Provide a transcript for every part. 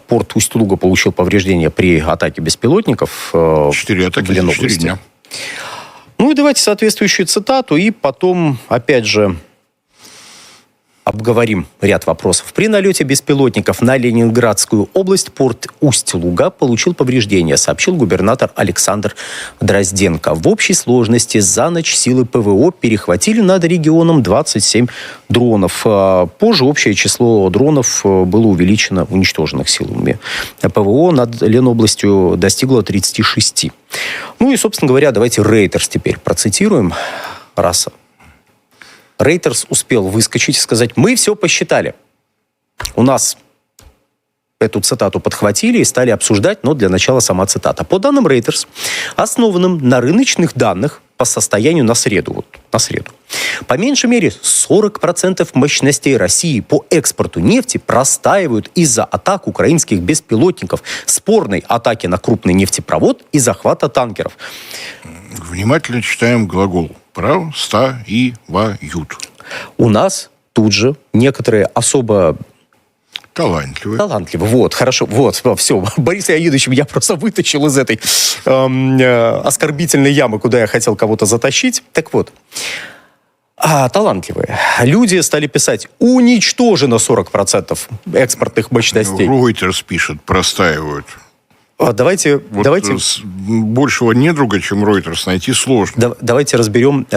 порт Усть-Луга получил повреждения при атаке беспилотников. 4 атаки за 4 дня. Ну и давайте соответствующую цитату, и потом, опять же, обговорим ряд вопросов. При налете беспилотников на Ленинградскую область порт Усть-Луга получил повреждения, сообщил губернатор Александр Дрозденко. В общей сложности за ночь силы ПВО перехватили над регионом 27 дронов. Позже общее число дронов было увеличено, уничтоженных силами ПВО над Ленобластью достигло 36. Ну и, собственно говоря, давайте Рейтерс теперь процитируем. Раз Рейтерс успел выскочить и сказать: мы все посчитали. У нас эту цитату подхватили и стали обсуждать, но для начала сама цитата. По данным Рейтерс, основанным на рыночных данных по состоянию на среду, по меньшей мере 40% мощностей России по экспорту нефти простаивают из-за атак украинских беспилотников, спорной атаки на крупный нефтепровод и захвата танкеров. Внимательно читаем глагол. Простаивают. У нас тут же некоторые особо талантливые. Вот, хорошо. Вот, все. Борис Леонидович меня просто вытащил из этой оскорбительной ямы, куда я хотел кого-то затащить. Так вот. Талантливые. Люди стали писать: уничтожено 40% экспортных мощностей. Reuters пишет: простаивают. Давайте... Большего недруга, чем Reuters, найти сложно. Давайте разберем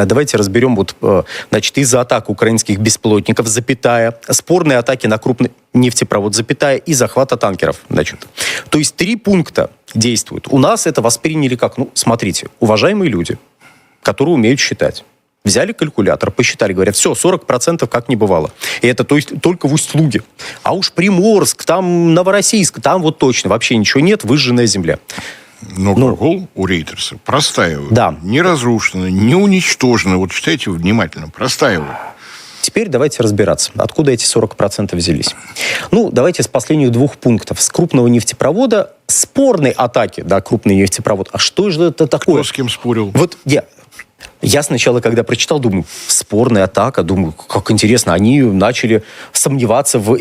значит, из-за атак украинских беспилотников, спорные атаки на крупный нефтепровод, и захвата танкеров. Значит. То есть 3 пункта действуют. У нас это восприняли как, смотрите, уважаемые люди, которые умеют считать. Взяли калькулятор, посчитали, говорят, все, 40% как не бывало. И это то есть только в Усть-Луге. А уж Приморск, там Новороссийск, там вот точно вообще ничего нет, выжженная земля. Но глагол у Рейтерса простаивают. Да. Не разрушено, не уничтожено. Вот читайте внимательно. Простаивают. Теперь давайте разбираться, откуда эти 40% взялись. Давайте с последних 2 пунктов. С крупного нефтепровода, спорной атаки, крупный нефтепровод. А что же это такое? Кто с кем спорил? Вот я сначала, когда прочитал, думаю, спорная атака, думаю, как интересно, они начали сомневаться в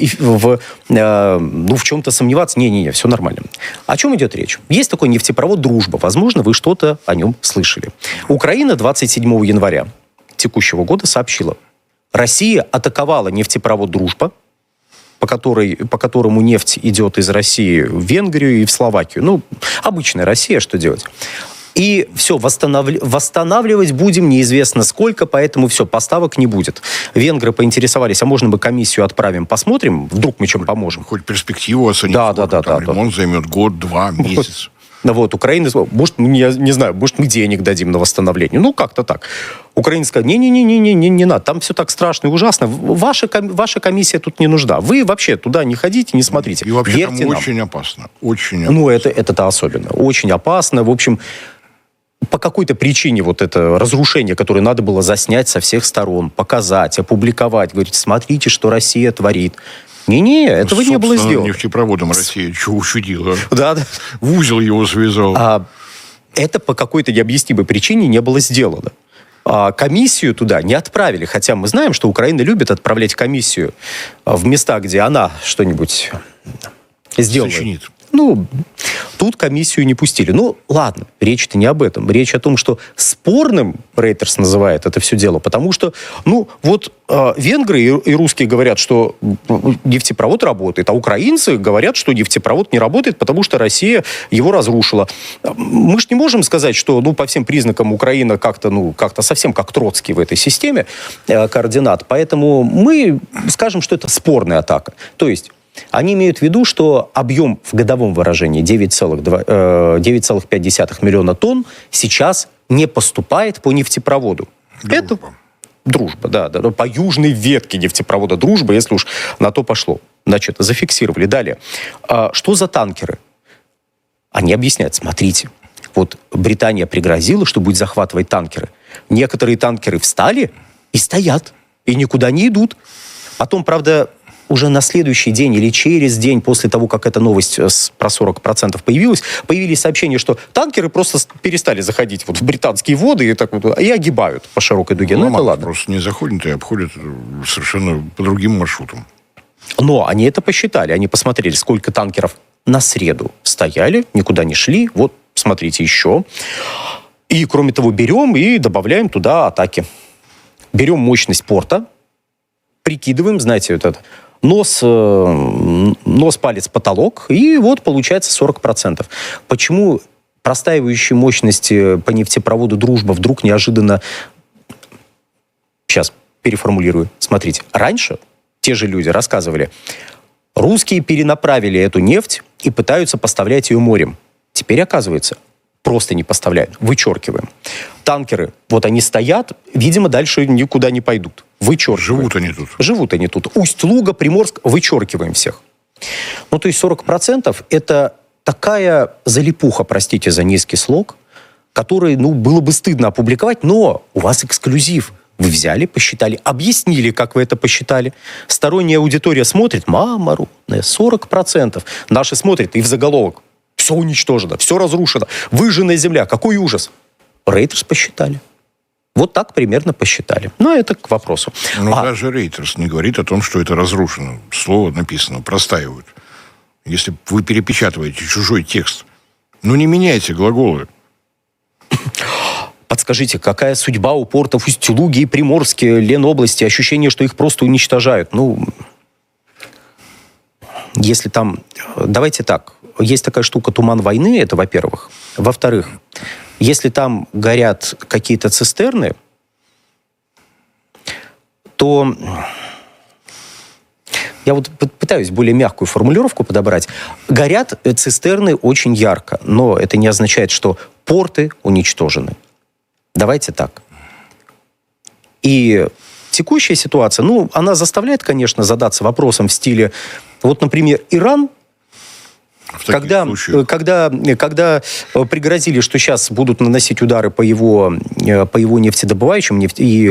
чем-то сомневаться. Не, все нормально. О чем идет речь? Есть такой нефтепровод «Дружба». Возможно, вы что-то о нем слышали. Украина 27 января текущего года сообщила: Россия атаковала нефтепровод «Дружба», по которому нефть идет из России в Венгрию и в Словакию. Обычная Россия, что делать? И все, восстанавливать будем неизвестно сколько, поэтому все, поставок не будет. Венгры поинтересовались, а можно мы комиссию отправим, посмотрим, вдруг мы чем поможем. Хоть перспективу оценить. Да. Ремонт займет год, 2, месяц. Украина, может, я не знаю, может, мы денег дадим на восстановление. Как-то так. Украина сказала: не надо, там все так страшно и ужасно. Ваша комиссия тут не нужна. Вы вообще туда не ходите, не смотрите. И вообще верьте там нам. очень опасно. Очень опасно. Это особенно. Очень опасно. В общем, по какой-то причине это разрушение, которое надо было заснять со всех сторон, показать, опубликовать, говорить: смотрите, что Россия творит. Не, этого не было сделано. Нефтепроводом Россия чего учудила. Да. В узел его связал. Это по какой-то необъяснимой причине не было сделано. Комиссию туда не отправили. Хотя мы знаем, что Украина любит отправлять комиссию в места, где она что-нибудь сделала. Сочинит. Тут комиссию не пустили. Ладно, речь-то не об этом. Речь о том, что спорным Рейтерс называет это все дело, потому что, венгры и русские говорят, что нефтепровод работает, а украинцы говорят, что нефтепровод не работает, потому что Россия его разрушила. Мы же не можем сказать, что, по всем признакам Украина как-то совсем как Троцкий в этой системе координат. Поэтому мы скажем, что это спорная атака. То есть они имеют в виду, что объем в годовом выражении 9,5 миллиона тонн сейчас не поступает по нефтепроводу. Это дружба, да. По южной ветке нефтепровода «Дружба», если уж на то пошло. Значит, зафиксировали. Далее. Что за танкеры? Они объясняют: смотрите, Британия пригрозила, что будет захватывать танкеры. Некоторые танкеры встали и стоят, и никуда не идут. Потом, правда, уже на следующий день или через день после того, как эта новость про 40% появились сообщения, что танкеры просто перестали заходить в британские воды и огибают по широкой дуге. Это ладно. Просто не заходят и обходят совершенно по другим маршрутам. Но они это посчитали, они посмотрели, сколько танкеров на среду стояли, никуда не шли. Вот, смотрите, еще. И, кроме того, берем и добавляем туда атаки. Берем мощность порта, прикидываем, знаете, вот это, нос, палец, потолок, и вот получается 40%. Почему простаивающие мощности по нефтепроводу «Дружба» вдруг неожиданно... Сейчас переформулирую. Смотрите, раньше те же люди рассказывали, русские перенаправили эту нефть и пытаются поставлять ее морем. Теперь, оказывается, просто не поставляют, вычеркиваем. Танкеры, вот они стоят, видимо, дальше никуда не пойдут. Вычеркиваем. Живут они тут. Живут они тут. Усть-Луга, Приморск, вычеркиваем всех. Ну, то есть 40% это такая залипуха, простите за низкий слог, который, было бы стыдно опубликовать, но у вас эксклюзив. Вы взяли, посчитали, объяснили, как вы это посчитали. Сторонняя аудитория смотрит, мама рудная, 40%. Наши смотрят и в заголовок. Все уничтожено, все разрушено. Выжженная земля, какой ужас. Рейтерс посчитали. Вот так примерно посчитали. Но это к вопросу. Но даже Рейтерс не говорит о том, что это разрушено. Слово написано, простаивают. Если вы перепечатываете чужой текст, не меняйте глаголы. Подскажите, какая судьба у портов Усть-Луги и Приморске, Ленобласти? Ощущение, что их просто уничтожают. Если там... Давайте так. Есть такая штука «Туман войны», это во-первых. Во-вторых, если там горят какие-то цистерны, то... Я вот пытаюсь более мягкую формулировку подобрать. Горят цистерны очень ярко, но это не означает, что порты уничтожены. Давайте так. И текущая ситуация, она заставляет, конечно, задаться вопросом в стиле, вот, например, Иран, когда пригрозили, что сейчас будут наносить удары по его нефтедобывающим и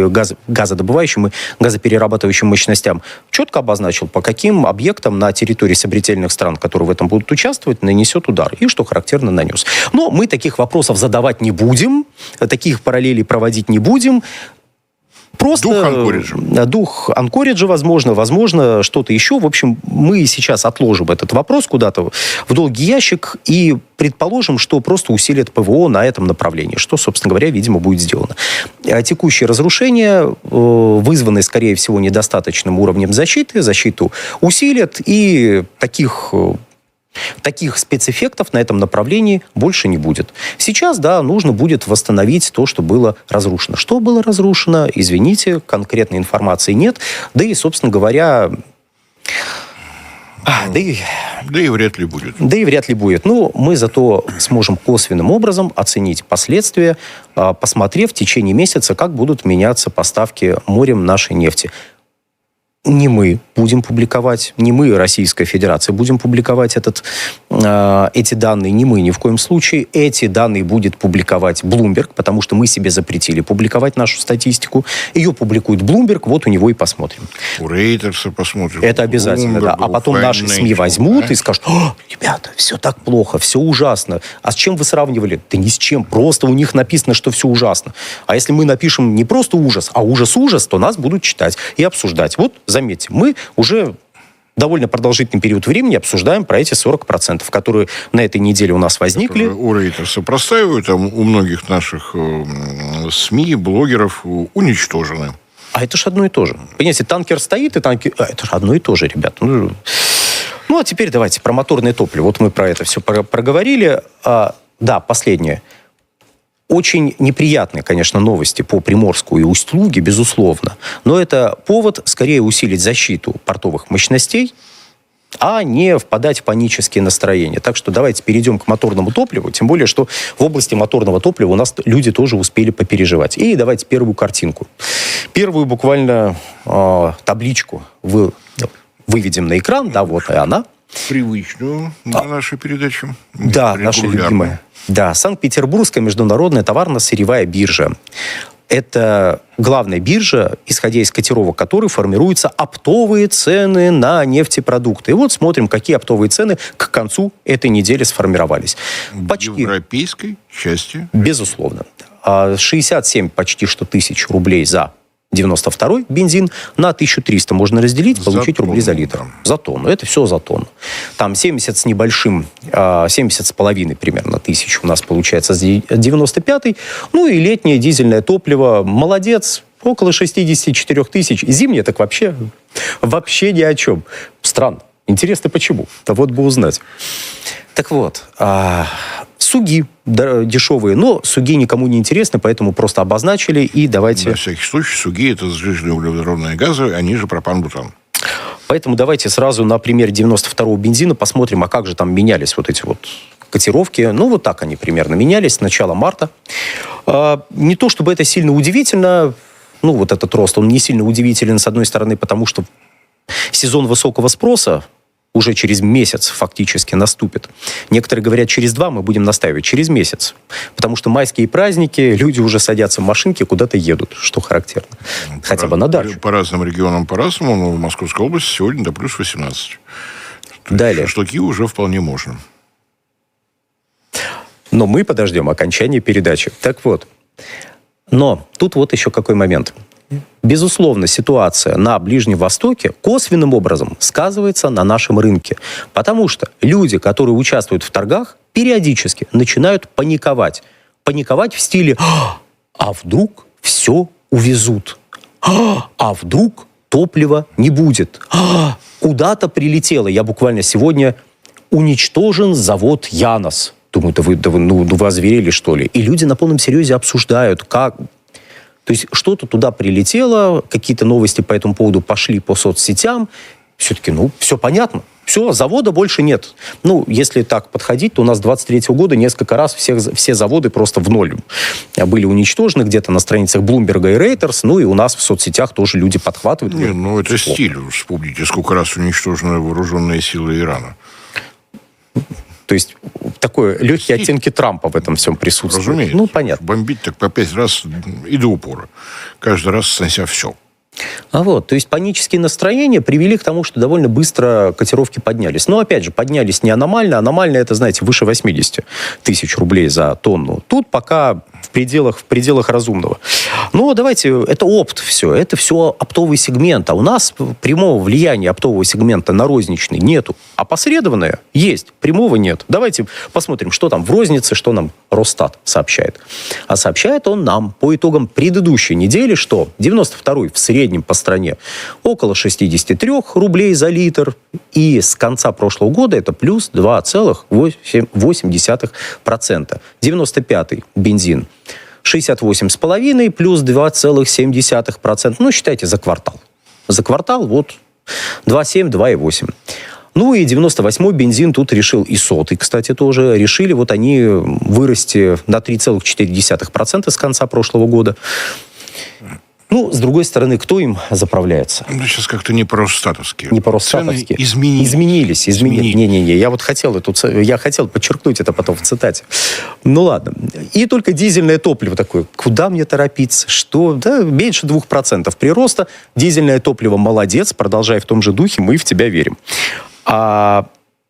газодобывающим и газоперерабатывающим мощностям, четко обозначил, по каким объектам на территории сопредельных стран, которые в этом будут участвовать, нанесет удар. И, что характерно, нанес. Но мы таких вопросов задавать не будем, таких параллелей проводить не будем. Просто дух Анкориджа, возможно, что-то еще. В общем, мы сейчас отложим этот вопрос куда-то в долгий ящик и предположим, что просто усилят ПВО на этом направлении, что, собственно говоря, видимо, будет сделано. Текущие разрушения, вызванные, скорее всего, недостаточным уровнем защиты, защиту усилят, и таких спецэффектов на этом направлении больше не будет. Сейчас, нужно будет восстановить то, что было разрушено. Что было разрушено, извините, конкретной информации нет. Да и, собственно говоря... Да и вряд ли будет. Но мы зато сможем косвенным образом оценить последствия, посмотрев в течение месяца, как будут меняться поставки морем нашей нефти. Не мы будем публиковать, не мы, Российская Федерация, будем публиковать эти данные, не мы ни в коем случае. Эти данные будет публиковать Bloomberg, потому что мы себе запретили публиковать нашу статистику. Ее публикует Bloomberg, вот у него и посмотрим. У Рейтерса посмотрим. Это обязательно, да. А потом наши СМИ возьмут и скажут, ребята, все так плохо, все ужасно. А с чем вы сравнивали? Да ни с чем, просто у них написано, что все ужасно. А если мы напишем не просто ужас, а ужас-ужас, то нас будут читать и обсуждать. Вот, заметьте, мы уже довольно продолжительный период времени обсуждаем про эти 40%, которые на этой неделе у нас возникли. У Рейтерса простаивают, у многих наших СМИ, блогеров уничтожены. А это же одно и то же. Понимаете, танкер стоит, и танкер... это же одно и то же, ребят. А теперь давайте про моторное топливо. Вот мы про это все проговорили. Да, последнее. Очень неприятные, конечно, новости по Приморску и Усть-Луге, безусловно. Но это повод скорее усилить защиту портовых мощностей, а не впадать в панические настроения. Так что давайте перейдем к моторному топливу. Тем более, что в области моторного топлива у нас люди тоже успели попереживать. И давайте первую картинку. Первую буквально табличку выведем на экран. Да, вот и она. Привычную для нашей передачи. Да, наша любимая. Да, Санкт-Петербургская международная товарно-сырьевая биржа. Это главная биржа, исходя из котировок которой формируются оптовые цены на нефтепродукты. И вот смотрим, какие оптовые цены к концу этой недели сформировались. В европейской части? Безусловно. 67 почти что тысяч рублей за 92-й бензин на 1300 можно разделить, получить рублей за литр. Да. За тонну. Это все за тонну. Там 70 с небольшим, 70 с половиной примерно тысяч у нас получается за 95-й. Ну и летнее дизельное топливо. Молодец. Около 64 тысяч. Зимнее так вообще ни о чем. Странно. Интересно, почему? Да вот бы узнать. Так вот, суги дешевые, но суги никому не интересны, поэтому просто обозначили и давайте... На всякий случай, суги – это сжиженные углеводородные газы, они же пропан-бутан. Поэтому давайте сразу на примере 92-го бензина посмотрим, а как же там менялись вот эти вот котировки. Ну, вот так они примерно менялись с начала марта. Не то чтобы это сильно удивительно, ну, вот этот рост, он не сильно удивителен, с одной стороны, потому что сезон высокого спроса уже через месяц фактически наступит. Некоторые говорят, через 2, мы будем настаивать, через месяц. Потому что майские праздники, люди уже садятся в машинки, куда-то едут, что характерно. Хотя бы на дачу. По разным регионам по-разному, но в Московской области сегодня до плюс 18. Далее. Шашлыки уже вполне можно. Но мы подождем окончания передачи. Так вот. Но тут вот еще какой момент. Безусловно, ситуация на Ближнем Востоке косвенным образом сказывается на нашем рынке. Потому что люди, которые участвуют в торгах, периодически начинают паниковать. Паниковать в стиле «А вдруг все увезут? А вдруг топлива не будет? Куда-то прилетело». Я буквально сегодня уничтожен завод «Янос». Думаю, вы озверели, что ли? И люди на полном серьезе обсуждают, как... То есть что-то туда прилетело, какие-то новости по этому поводу пошли по соцсетям. Все-таки, все понятно. Все, завода больше нет. Если так подходить, то у нас с 23-го года несколько раз все заводы просто в ноль были уничтожены где-то на страницах Bloomberg и Reuters. И у нас в соцсетях тоже люди подхватывают. Это стиль. Вспомните, сколько раз уничтожены вооруженные силы Ирана. То есть такое легкие оттенки Трампа в этом всем присутствуют. Разумеется. Понятно. Бомбить так по 5 раз и до упора. Каждый раз снося все. То есть панические настроения привели к тому, что довольно быстро котировки поднялись. Но, опять же, поднялись не аномально. Аномально это, знаете, выше 80 тысяч рублей за тонну. Тут пока в пределах разумного. Давайте, это опт все. Это все оптовый сегмент. А у нас прямого влияния оптового сегмента на розничный нету. А посредованное есть. Прямого нет. Давайте посмотрим, что там в рознице, что нам Росстат сообщает. А сообщает он нам по итогам предыдущей недели, что 92-й в среднем по стране около 63 рублей за литр. И с конца прошлого года это плюс 2,8%. 95-й бензин 68,5 плюс 2,7%. Считайте за квартал. За квартал 2,7, 2,8. И 98-й бензин тут решил, и 100-й, кстати, тоже решили, они вырасти на 3,4% с конца прошлого года. С другой стороны, кто им заправляется? Сейчас как-то не по-росстатовски. Не по-росстатовски. Изменились. Не-не-не. Я хотел подчеркнуть это потом в цитате. Ладно. И только дизельное топливо такое. Куда мне торопиться? Что? Да, меньше 2% прироста. Дизельное топливо молодец. Продолжай в том же духе. Мы в тебя верим. А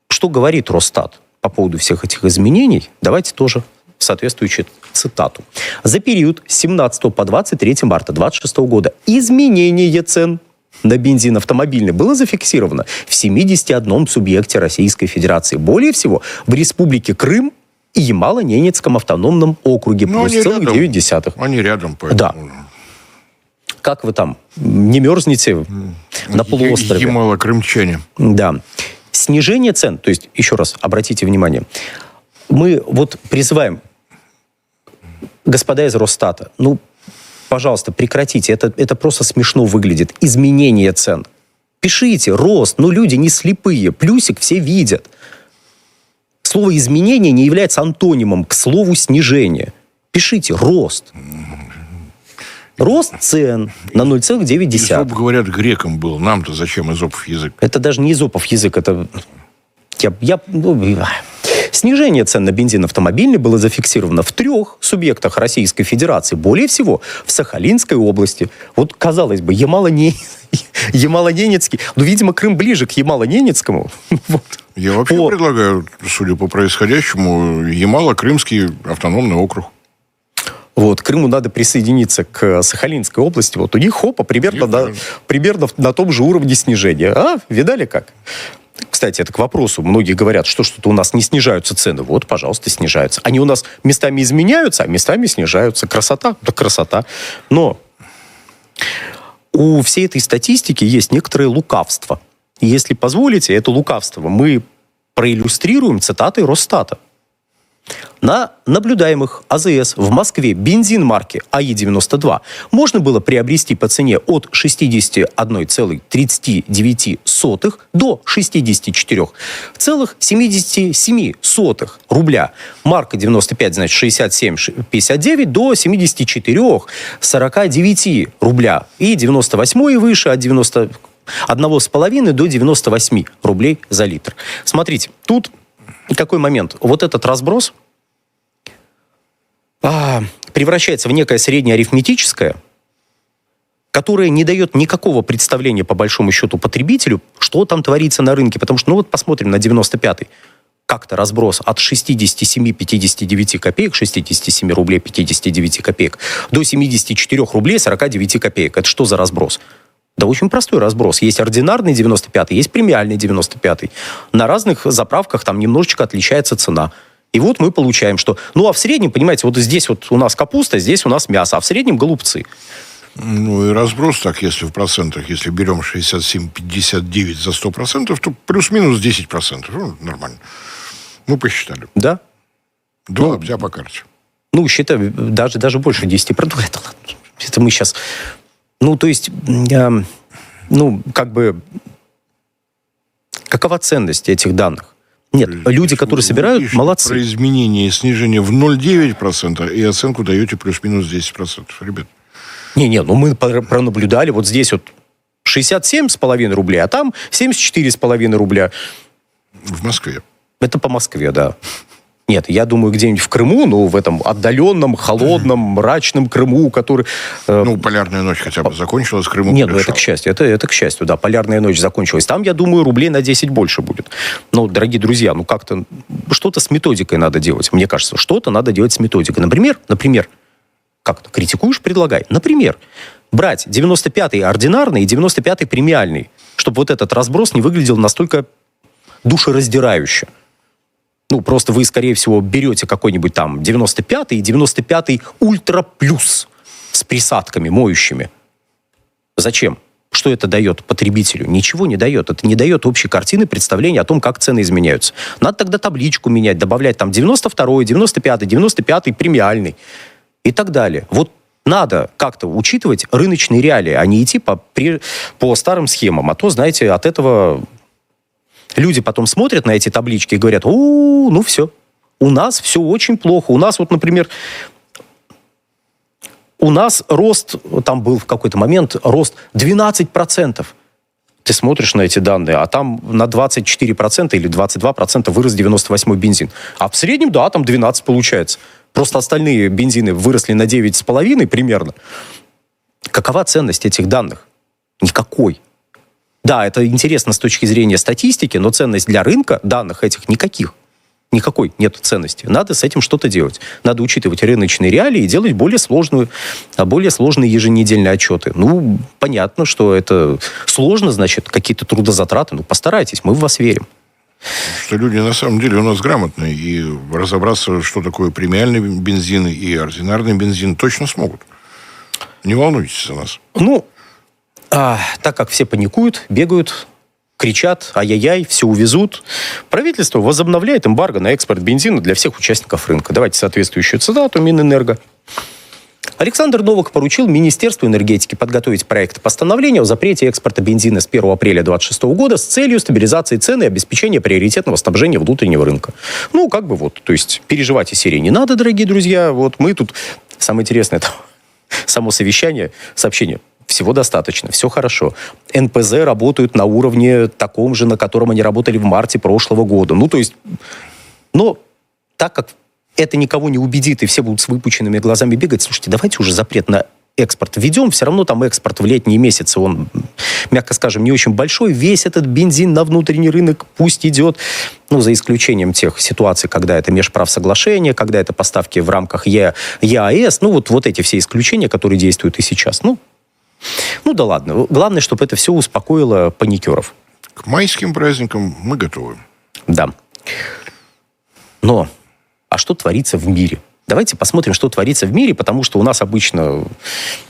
что говорит Росстат по поводу всех этих изменений? Давайте тоже соответствующую цитату. За период с 17 по 23 марта 2026 года изменение цен на бензин автомобильный было зафиксировано в 71 субъекте Российской Федерации. Более всего в Республике Крым и Ямало-Ненецком автономном округе. Плюс целых 9. Они рядом, поэтому... Да. Как вы там? Не мерзнете на полуострове? Ямало-крымчане. Да. Снижение цен, то есть, еще раз, обратите внимание, мы призываем, господа из Росстата, пожалуйста, прекратите, это просто смешно выглядит. Изменение цен. Пишите, рост, люди не слепые, плюсик все видят. Слово «изменение» не является антонимом к слову «снижение». Пишите «рост». Рост цен на 0,9. Эзоп, говорят, греком был. Нам-то зачем эзопов язык? Это даже не эзопов язык, это... Снижение цен на бензин автомобильный было зафиксировано в 3 субъектах Российской Федерации. Более всего в Сахалинской области. Казалось бы, Ямало-Ненецкий. Видимо, Крым ближе к Ямало-Ненецкому. Я вообще предлагаю, судя по происходящему, Ямало-Крымский автономный округ. Вот, Крыму надо присоединиться к Сахалинской области. Вот у них, хопа, примерно на том же уровне снижения. А, видали как? Кстати, это к вопросу. Многие говорят, что-то у нас не снижаются цены. Вот, пожалуйста, снижаются. Они у нас местами изменяются, а местами снижаются. Красота? Да красота. Но у всей этой статистики есть некоторое лукавство. И если позволите, это лукавство мы проиллюстрируем цитатой Росстата. На наблюдаемых АЗС в Москве бензин марки АИ-92 можно было приобрести по цене от 61,39 до 64,77 рубля. Марка 95, значит, 67,59 до 74,49 рубля. И 98 и выше от 91,5 до 98 рублей за литр. Смотрите, тут какой момент? Вот этот разброс превращается в некое среднее арифметическое, которое не дает никакого представления, по большому счету, потребителю, что там творится на рынке. Потому что, посмотрим на 95-й. Как-то разброс от 67,59 копеек, 67 рублей 59 копеек, до 74 рублей 49 копеек. Это что за разброс? Да очень простой разброс. Есть ординарный 95-й, есть премиальный 95-й. На разных заправках там немножечко отличается цена. И вот мы получаем, что... а в среднем, понимаете, вот здесь вот у нас капуста, здесь у нас мясо, а в среднем голубцы. И разброс так, если в процентах, если берем 67,59 за 100%, то плюс-минус 10%. Нормально. Мы посчитали. Да? Два лаптя по карте. Считай, даже больше 10%. Это мы сейчас... какова ценность этих данных? Нет, люди, которые собирают, молодцы. Про изменение и снижение в 0,9% и оценку даете плюс-минус 10%. Ребят. Мы пронаблюдали, вот здесь вот 67,5 рублей, а там 74,5 рубля. В Москве. Это по Москве, да. Нет, я думаю, где-нибудь в Крыму, в этом отдаленном, холодном, мрачном Крыму, который... полярная ночь хотя бы закончилась, Крыму Нет, это к счастью, это к счастью, да, полярная ночь закончилась. Там, я думаю, рублей на 10 больше будет. Дорогие друзья, как-то что-то с методикой надо делать, мне кажется, что-то надо делать с методикой. Например, как-то критикуешь, предлагай. Например, брать 95-й ординарный и 95-й премиальный, чтобы вот этот разброс не выглядел настолько душераздирающе. Просто вы, скорее всего, берете какой-нибудь там 95-й и 95-й Ультра Плюс с присадками моющими. Зачем? Что это дает потребителю? Ничего не дает. Это не дает общей картины, представления о том, как цены изменяются. Надо тогда табличку менять, добавлять там 92-й, 95-й, 95-й премиальный и так далее. Вот надо как-то учитывать рыночные реалии, а не идти по старым схемам. А то, знаете, от этого... Люди потом смотрят на эти таблички и говорят, все, у нас все очень плохо. У нас например, рост, там был в какой-то момент рост 12%. Ты смотришь на эти данные, а там на 24% или 22% вырос 98-й бензин. А в среднем, да, там 12 получается. Просто остальные бензины выросли на 9,5 примерно. Какова ценность этих данных? Никакой. Да, это интересно с точки зрения статистики, но ценность для рынка данных этих никакой нет ценности. Надо с этим что-то делать. Надо учитывать рыночные реалии и делать более сложные еженедельные отчеты. Понятно, что это сложно, значит, какие-то трудозатраты. Постарайтесь, мы в вас верим. Что люди на самом деле у нас грамотные, и разобраться, что такое премиальный бензин и ординарный бензин, точно смогут. Не волнуйтесь за нас. Так как все паникуют, бегают, кричат, ай-яй-яй, все увезут, правительство возобновляет эмбарго на экспорт бензина для всех участников рынка. Давайте соответствующую цитату Минэнерго. Александр Новак поручил Министерству энергетики подготовить проект постановления о запрете экспорта бензина с 1 апреля 2026 года с целью стабилизации цен и обеспечения приоритетного снабжения внутреннего рынка. То есть переживать из серии не надо, дорогие друзья. Мы тут, самое интересное, это само сообщение. Всего достаточно, все хорошо. НПЗ работают на уровне таком же, на котором они работали в марте прошлого года. Но так как это никого не убедит, и все будут с выпученными глазами бегать, слушайте, давайте уже запрет на экспорт введем, все равно там экспорт в летние месяцы, он мягко скажем, не очень большой. Весь этот бензин на внутренний рынок пусть идет, ну, за исключением тех ситуаций, когда это межправсоглашение, когда это поставки в рамках ЕАЭС, ну, вот эти все исключения, которые действуют и сейчас. Ну да ладно. Главное, чтобы это все успокоило паникеров. К майским праздникам мы готовы. Да. Но, а что творится в мире? Давайте посмотрим, что творится в мире, потому что у нас обычно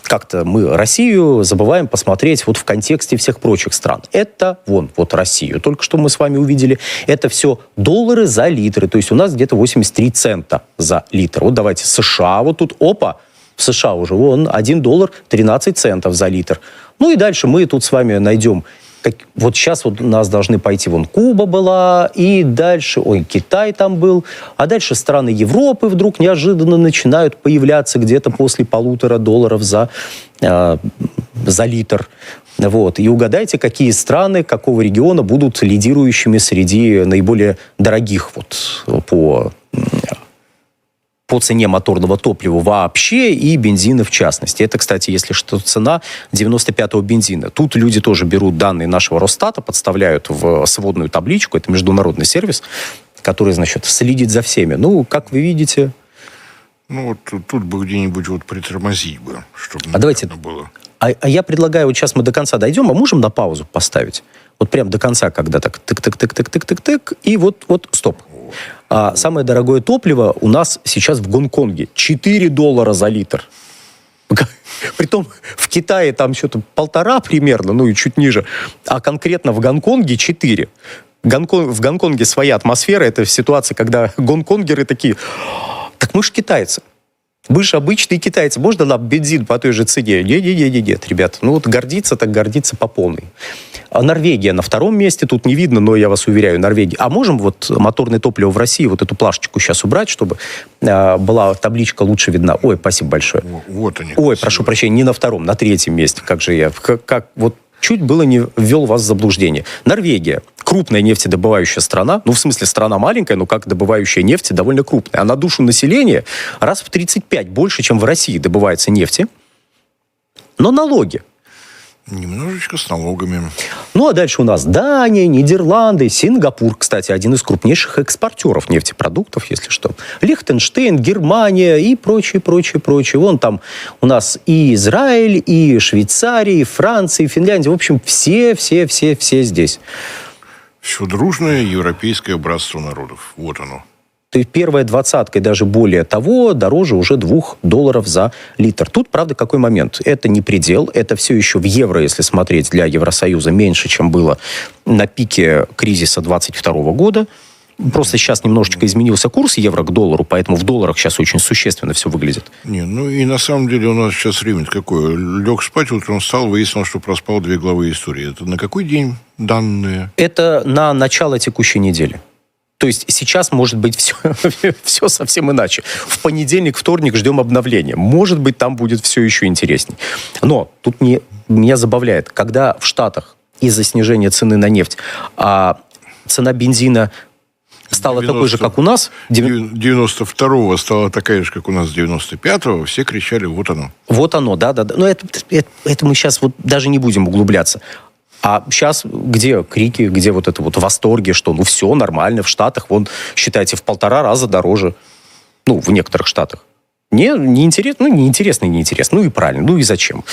как-то мы Россию забываем посмотреть вот в контексте всех прочих стран. Это вот Россию. Только что мы с вами увидели. Это все доллары за литр. То есть у нас где-то 83 цента за литр. Вот давайте США. Вот тут, опа, в США уже вон 1 доллар 13 центов за литр. Ну и дальше мы тут с вами найдем. Вот сейчас вот у нас должны пойти, вон Куба была, и дальше, Китай там был, а дальше страны Европы вдруг неожиданно начинают появляться где-то после $1,5 за литр. Вот. И угадайте, какие страны, какого региона будут лидирующими среди наиболее дорогих вот по цене моторного топлива вообще и бензина в частности. Это, кстати, если что, цена 95-го бензина. Тут люди тоже берут данные нашего Росстата, подставляют в сводную табличку. Это международный сервис, который, значит, следит за всеми. Ну, как вы видите... Ну, вот тут бы где-нибудь вот притормозить бы, чтобы давайте было. А я предлагаю, вот сейчас мы до конца дойдем, а можем на паузу поставить? Вот прям до конца, когда так тык-тык-тык-тык-тык-тык, и вот стоп. А самое дорогое топливо у нас сейчас в Гонконге. $4 за литр. Притом в Китае там что-то 1,5 примерно, ну и чуть ниже. А конкретно в Гонконге 4. В Гонконге своя атмосфера. Это ситуация, когда гонконгеры такие: так мы же китайцы. Вы же обычные китайцы. Можно нам бензин по той же цене? Нет, ребята. Ну вот гордиться, так гордиться по полной. А Норвегия на 2-м месте. Тут не видно, но я вас уверяю, Норвегия. А можем вот моторное топливо в России, вот эту плашечку сейчас убрать, чтобы была табличка лучше видна? Ой, спасибо большое. Вот они. Ой, прошу прощения, не на 2-м, на 3-м месте. Как же я... Вот чуть было не ввел вас в заблуждение. Норвегия. Крупная нефтедобывающая страна. Ну, в смысле, страна маленькая, но как добывающая нефти довольно крупная. А на душу населения раз в 35 больше, чем в России добывается нефти. Но налоги. Немножечко с налогами. Ну, а дальше у нас Дания, Нидерланды, Сингапур, кстати, один из крупнейших экспортеров нефтепродуктов, если что. Лихтенштейн, Германия и прочее. Вон там у нас и Израиль, и Швейцария, и Франция, и Финляндия. В общем, все здесь. Все дружное европейское братство народов. Вот оно. То есть первая двадцатка и даже более того дороже уже $2 за литр. Тут, правда, какой момент? Это не предел, это все еще в евро, если смотреть, для Евросоюза меньше, чем было на пике кризиса 2022 года. Просто сейчас немножечко изменился курс евро к доллару, поэтому в долларах сейчас очень существенно все выглядит. Ну и на самом деле у нас сейчас время какое. Лег спать, утром встал, выяснил, что проспал 2 главы истории. Это на какой день данные? Это на начало текущей недели. То есть сейчас может быть все совсем иначе. В понедельник, вторник ждем обновления. Может быть, там будет все еще интересней. Но тут меня забавляет, когда в Штатах из-за снижения цены на нефть цена бензина стала такой же, как у нас. 92-го стала такая же, как у нас 95-го. Все кричали: вот оно. Вот оно, да. Но это мы сейчас вот даже не будем углубляться. А сейчас где крики, где вот это вот восторги, что все нормально в Штатах, вон, считайте, в 1,5 раза дороже. Ну, в некоторых штатах. Неинтересно, ну и правильно, ну и зачем?